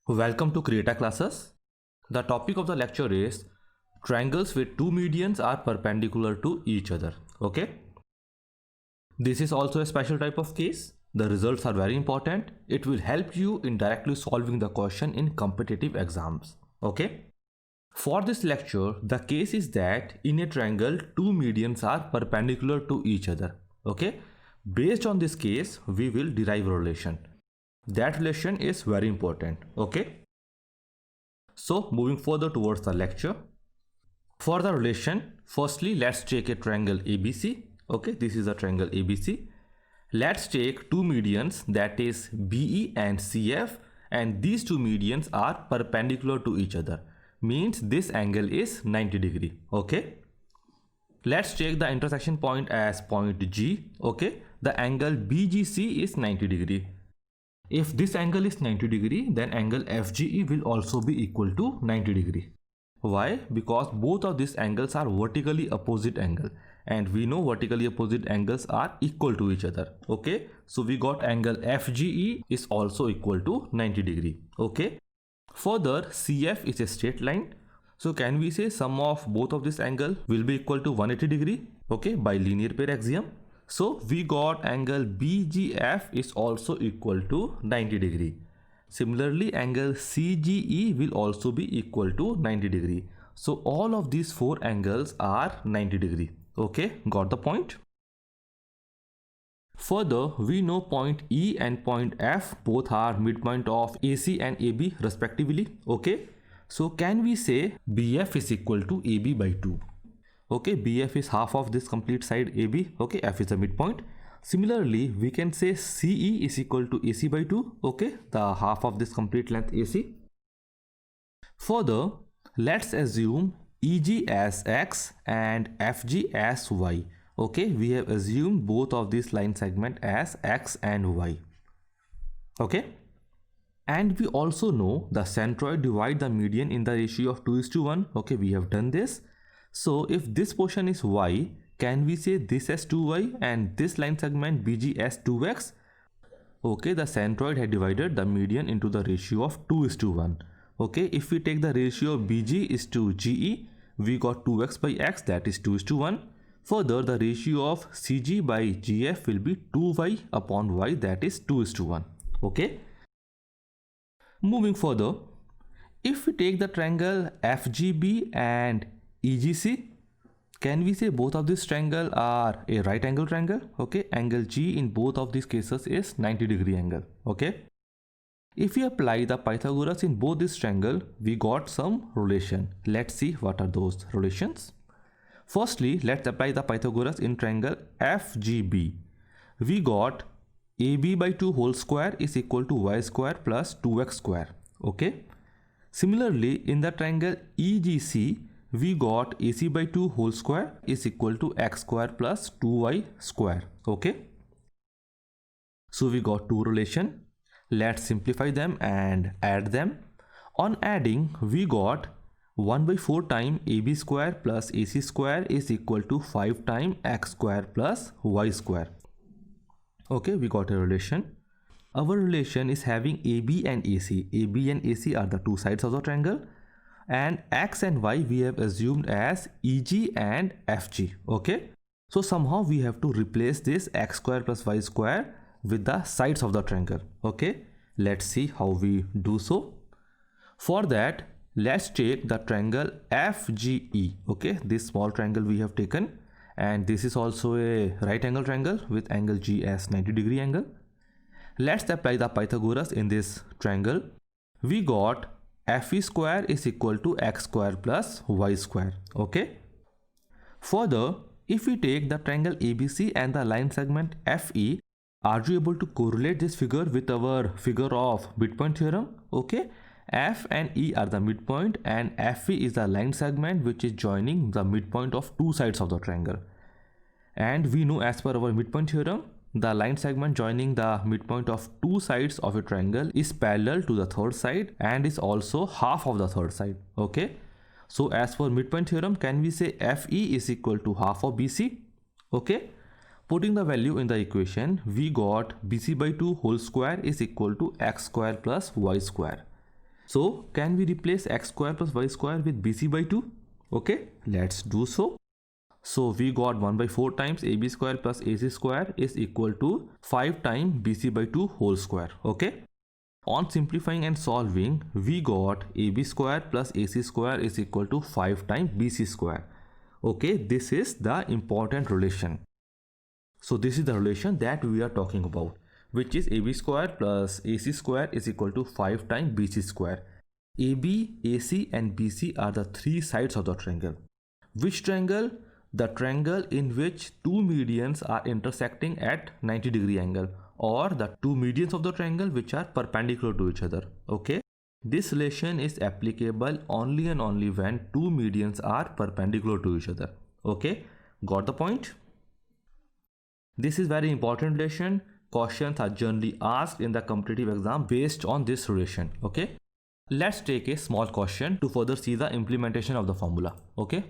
Welcome to Creata Classes. The topic of the lecture is triangles with two medians are perpendicular to each other. Okay. This is also a special type of case. The results are very important. It will help you in directly solving the question in competitive exams. Okay. For this lecture, the case is that in a triangle, two medians are perpendicular to each other. Okay. Based on this case, we will derive a relation. That relation is very important. Okay. So moving further towards the lecture. For the relation, firstly let's take a triangle ABC. Okay, this is a triangle ABC. Let's take two medians, that is BE and CF, and these two medians are perpendicular to each other. Means this angle is 90 degree. Okay. Let's take the intersection point as point G. Okay. The angle BGC is 90 degree. If this angle is 90 degree, then angle FGE will also be equal to 90 degree. Why? Because both of these angles are vertically opposite angle, and we know vertically opposite angles are equal to each other. Okay, so we got angle FGE is also equal to 90 degree. Okay, further CF is a straight line, so can we say sum of both of this angle will be equal to 180 degree? Okay, by linear pair axiom. So we got angle BGF is also equal to 90 degree. Similarly, angle CGE will also be equal to 90 degree. So all of these four angles are 90 degree. Okay, got the point? Further, we know point E and point F both are midpoint of AC and AB respectively. Okay, so can we say BF is equal to AB by 2? Okay, BF is half of this complete side AB. Okay, F is a midpoint. Similarly, we can say CE is equal to AC by 2. Okay, the half of this complete length AC. Further, let's assume EG as X and FG as Y. Okay, we have assumed both of these line segment as X and Y. Okay, and we also know the centroid divide the median in the ratio of 2:1. Okay, we have done this. So if this portion is Y, can we say this as 2y and this line segment BG as 2x? Okay, the centroid had divided the median into the ratio of 2:1. Okay, if we take the ratio of BG is to GE, we got 2x by x, that is 2:1. Further, the ratio of CG by GF will be 2y upon y, that is 2:1. Okay. Moving further, if we take the triangle FGB and EGC, can we say both of these triangles are a right angle triangle? Okay, angle G in both of these cases is 90 degree angle. Okay, if we apply the Pythagoras in both these triangles, we got some relation. Let's see what are those relations. Firstly, let's apply the Pythagoras in triangle FGB. We got AB by 2 whole square is equal to y square plus 2x square. Okay, similarly in the triangle EGC, we got AC by 2 whole square is equal to x square plus 2y square. Okay, so we got two relation. Let's simplify them and add them. On adding, we got 1 by 4 times AB square plus AC square is equal to 5 times x square plus y square. Okay, we got a relation. Our relation is having AB and AC. AB and AC are the two sides of the triangle. And X and Y we have assumed as EG and FG. Okay, so somehow we have to replace this x square plus y square with the sides of the triangle. Okay, let's see how we do so. For that, let's take the triangle FGE. Okay, this small triangle we have taken, and this is also a right angle triangle with angle G as 90 degree angle. Let's apply the Pythagoras in this triangle. We got FE square is equal to x square plus y square. Okay. Further, if we take the triangle ABC and the line segment FE, are you able to correlate this figure with our figure of midpoint theorem? Okay. F and E are the midpoint and FE is the line segment which is joining the midpoint of two sides of the triangle. And we know as per our midpoint theorem, the line segment joining the midpoint of two sides of a triangle is parallel to the third side and is also half of the third side. Okay. So as per midpoint theorem, can we say FE is equal to half of BC? Okay, putting the value in the equation, we got BC by 2 whole square is equal to x square plus y square. So can we replace x square plus y square with BC by 2? Okay, let's do so. So we got 1 by 4 times AB square plus AC square is equal to 5 times BC by 2 whole square. Okay. On simplifying and solving, we got AB square plus AC square is equal to 5 times BC square. Okay, this is the important relation. So this is the relation that we are talking about, which is AB square plus AC square is equal to 5 times BC square. AB, AC and BC are the three sides of the triangle. Which triangle? The triangle in which two medians are intersecting at 90-degree angle, or the two medians of the triangle which are perpendicular to each other. Okay, this relation is applicable only and only when two medians are perpendicular to each other. Okay, got the point? This is very important relation. Questions are generally asked in the competitive exam based on this relation. Okay, let's take a small question to further see the implementation of the formula. Okay,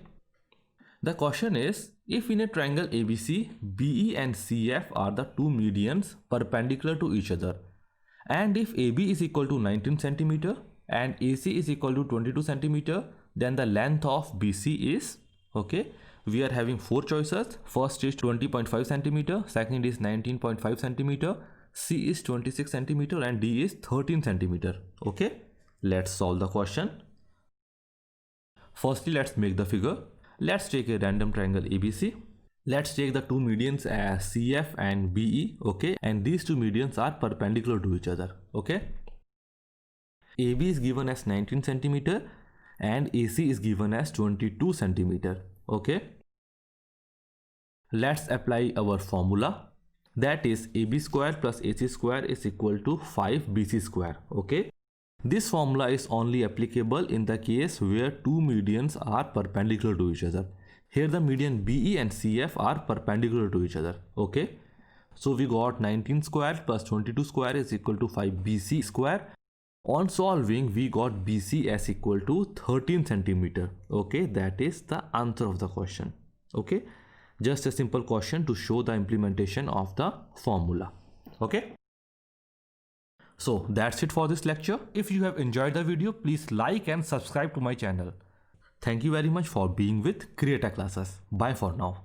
the question is, if in a triangle ABC, BE and CF are the two medians perpendicular to each other, and if AB is equal to 19 cm and AC is equal to 22 cm, then the length of BC is, okay, we are having four choices. First is 20.5 cm, second is 19.5 cm, C is 26 cm and D is 13 cm. Okay, let's solve the question. Firstly, let's make the figure. Let's take a random triangle ABC. Let's take the two medians as CF and BE, okay, and these two medians are perpendicular to each other. Okay, AB is given as 19 cm and AC is given as 22 cm. Okay, let's apply our formula, that is AB square plus AC square is equal to 5 BC square. Okay, this formula is only applicable in the case where two medians are perpendicular to each other. Here the median BE and CF are perpendicular to each other. Okay, so we got 19 square plus 22 square is equal to 5 BC square. On solving, we got BC as equal to 13 cm. Okay, that is the answer of the question. Okay, just a simple question to show the implementation of the formula. Okay, so that's it for this lecture. If you have enjoyed the video, please like and subscribe to my channel. Thank you very much for being with Creator Classes. Bye for now.